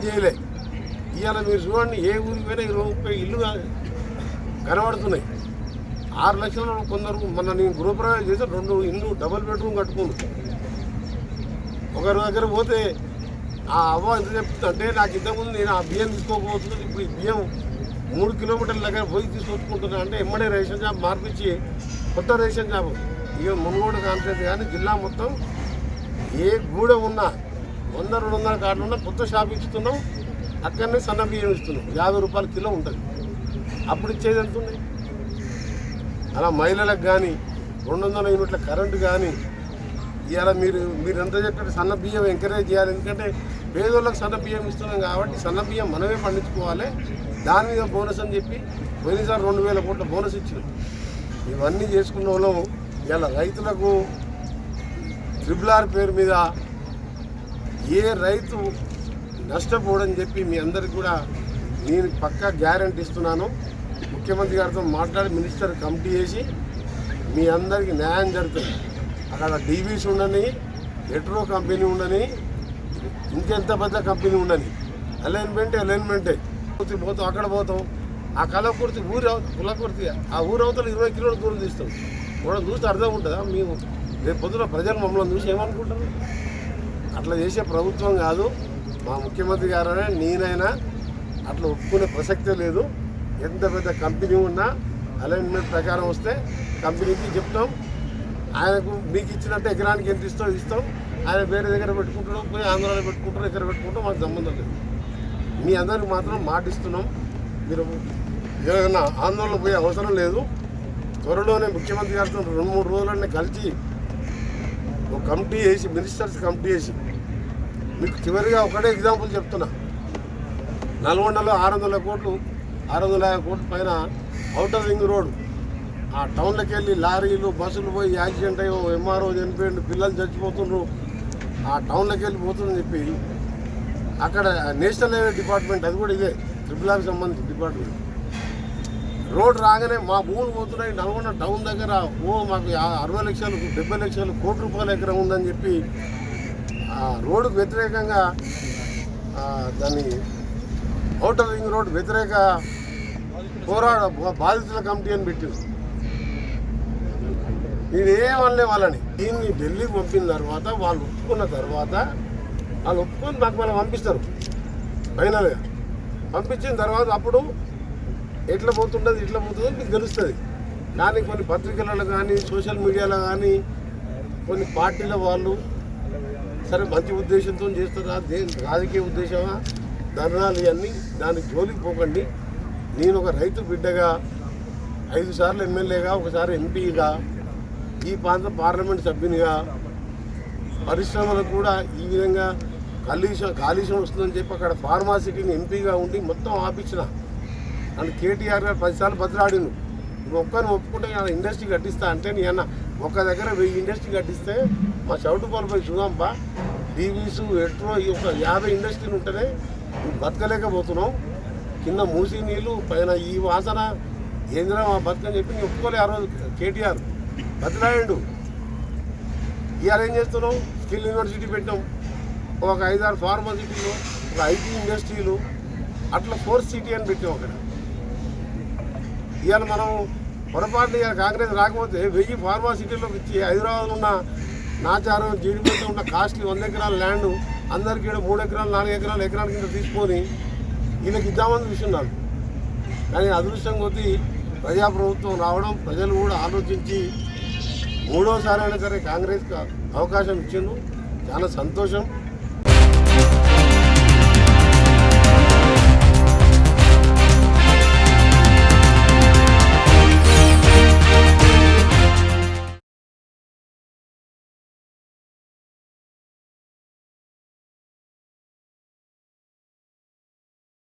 చేయలే. ఇవాళ మీరు చూడండి, ఏ ఊరికి పోయినా 20-30 ఇల్లు కనబడుతున్నాయి. 6 లక్షలు కొందరు. మొన్న నేను గృహప్రవేశం చేస్తే 2 ఇల్లు డబుల్ బెడ్రూమ్ కట్టుకున్నాను. ఒకరి దగ్గర పోతే ఆ అవ్వ ఎంత చెప్తుందంటే, నాకు ఇంతకుముందు నేను ఆ బియ్యం తీసుకోకపోతున్నాను, ఇప్పుడు ఈ బియ్యం 3 కిలోమీటర్ల దగ్గర పోయి తీసుకొచ్చుకుంటున్నా అంటే ఎమ్మడే రేషన్ షాప్ మార్పించి కొత్త రేషన్ షాప్. ఇక మునుగోడు కాన్ఫరెన్స్ కానీ జిల్లా మొత్తం ఏ గూడ ఉన్నా 100-200 కార్డులు ఉన్నా కొత్త షాప్ ఇస్తున్నాం. అక్కడనే సన్న బియ్యం ఇస్తున్నాం. 50 రూపాయల కిలో ఉంటుంది. అప్పుడు ఇచ్చేది ఎంత ఉంది? అలా మహిళలకు కానీ 200 యూనిట్ల కరెంటు కానీ ఇవాళ మీరు ఎంత చెప్పారు, సన్న బియ్యం ఎంకరేజ్ చేయాలి. ఎందుకంటే పేదోళ్ళకి సన్న బియ్యం ఇస్తున్నాం కాబట్టి సన్న బియ్యం మనమే పండించుకోవాలి. దాని మీద బోనస్ అని చెప్పి పోయినసారి 2000 కోట్ల బోనస్ ఇచ్చింది. ఇవన్నీ చేసుకున్న వాళ్ళం ఇలా రైతులకు RRR పేరు మీద ఏ రైతు నష్టపోడని చెప్పి మీ అందరికి కూడా నేను పక్కా గ్యారెంటీ ఇస్తున్నాను. ముఖ్యమంత్రి గారితో మాట్లాడి మినిస్టర్ కమిటీ చేసి మీ అందరికీ న్యాయం జరుగుతుంది. అక్కడ డీవీస్ ఉండని, ఎట్రో కంపెనీ ఉండని, ఇంకెంత పెద్ద కంపెనీ ఉండని, అలైన్మెంటే పోతాం. అక్కడ పోతాం. ఆ కులకుర్తి ఆ ఊరు అవతల 20 కిలోమీటర్ల దూరం తీస్తాం. కూడా చూస్తే అర్థం ఉంటుందా? మేము రేపు పొద్దున ప్రజలు మమ్మల్ని చూసి ఏమనుకుంటారు? అట్లా చేసే ప్రభుత్వం కాదు మా ముఖ్యమంత్రి గారైనా నేనైనా అట్లా ఒప్పుకునే ప్రసక్తే లేదు. ఎంత పెద్ద కంపెనీ ఉన్నా అలైన్మెంట్ ప్రకారం వస్తే కంపెనీకి చెప్తాం. ఆయనకు మీకు ఇచ్చినట్టు ఎకరానికి ఎంత ఇస్తాం. ఆయన వేరే దగ్గర పెట్టుకుంటాడు, పోయి ఆంధ్రాలో పెట్టుకుంటారు, ఎక్కడ పెట్టుకుంటాం, మాకు సంబంధం లేదు. మీ అందరికి మాత్రం మాటిస్తున్నాం. మీరు ఏదైనా ఆందోళన పోయే అవసరం లేదు. త్వరలోనే ముఖ్యమంత్రి గారితో 2-3 రోజులన్నీ కలిసి ఒక కమిటీ వేసి, మినిస్టర్స్ కమిటీ వేసి, మీకు చివరిగా ఒకటే ఎగ్జాంపుల్ చెప్తున్నా. నల్గొండలో 600 కోట్లు 650 కోట్ల పైన ఔటర్ రింగ్ రోడ్, ఆ టౌన్లోకి వెళ్ళి లారీలు బస్సులు పోయి యాక్సిడెంట్ అయ్యో, ఎంఆర్ఓ చనిపోయిండు, పిల్లలు చచ్చిపోతుండ్రు, ఆ టౌన్లోకి వెళ్ళి పోతుందని చెప్పి అక్కడ నేషనల్ హైవే డిపార్ట్మెంట్, అది కూడా ఇదే RRRకి సంబంధించిన డిపార్ట్మెంట్, రోడ్ రాగానే మా భూములు పోతున్నాయి నల్గొండ టౌన్ దగ్గర, మాకు 60 లక్షలు 70 లక్షలు కోటి రూపాయల ఎకరం ఉందని చెప్పి ఆ రోడ్డుకు వ్యతిరేకంగా దాన్ని ఔటర్ రింగ్ రోడ్ వ్యతిరేక బాధితుల కమిటీ అని పెట్టింది. నేనేమనలే వాళ్ళని. దీన్ని ఢిల్లీకి పంపిన తర్వాత వాళ్ళు ఒప్పుకున్న తర్వాత వాళ్ళు ఒప్పుకొని నాకు మనం పంపిస్తారు. ఫైనల్గా పంపించిన తర్వాత అప్పుడు ఎట్లా పోతుంటుంది ఇట్లా పోతుందో మీకు తెలుస్తుంది. కానీ కొన్ని పత్రికలలో కానీ సోషల్ మీడియాలో కానీ కొన్ని పార్టీల వాళ్ళు సరే మంచి ఉద్దేశంతో చేస్తారా, రాజకీయ ఉద్దేశమా, ధర్నాలు ఇవన్నీ, దానికి జోలికి పోకండి. నేను ఒక రైతు బిడ్డగా 5 సార్లు ఎమ్మెల్యేగా, ఒకసారి ఎంపీగా, ఈ ప్రాంత పార్లమెంట్ సభ్యునిగా, పరిశ్రమలకు కూడా ఈ విధంగా కాలుష్యం వస్తుందని చెప్పి అక్కడ ఫార్మాసిటీని ఎంపీగా ఉండి మొత్తం ఆపించిన. నన్ను కేటీఆర్ గారు 10 సార్లు బదిలాడిను. నువ్వు ఒక్కరిని ఒప్పుకుంటే ఇండస్ట్రీ కట్టిస్తా అంటే, నీ అన్న ఒక్క దగ్గర 1000 ఇండస్ట్రీ కట్టిస్తే మా చౌటుపాలపై చూద్దాంపా, డీవీసు ఎట్రో ఈ ఒక 50 ఇండస్ట్రీలు ఉంటేనే బతకలేకపోతున్నావు. కింద మూసి నీళ్ళు, పైన ఈ వాసన, ఏంద్రా మా బతకని చెప్పి నేను ఒప్పుకోలే. ఆ రోజు కేటీఆర్ బతిలాడిండు. ఇవాళ ఏం చేస్తున్నావు? స్కిల్ యూనివర్సిటీ పెట్టాం, ఒక 5-6 ఫార్మాసిటీలు, ఒక ఐటీ ఇండస్ట్రీలు, అట్లా 4th సిటీ అని పెట్టాం అక్కడ. ఇవాళ మనం పొరపాటు ఇవాళ కాంగ్రెస్ రాకపోతే 1000 ఫార్మాసిటీలోకి ఇచ్చి హైదరాబాద్లో ఉన్న నాచారం జీడిపల్లిలో ఉన్న కాస్ట్లీ 100 ఎకరాల ల్యాండ్ అందరికీ 3 ఎకరాలు 4 ఎకరాలు ఎకరాల కింద తీసుకొని వీళ్ళకి ఇద్దామని చూస్తున్నారు. కానీ అదృష్టం కొద్దీ ప్రజాప్రభుత్వం రావడం, ప్రజలు కూడా ఆలోచించి 3వ సారి అయినా సరే కాంగ్రెస్కి అవకాశం ఇచ్చిండు. చాలా సంతోషం.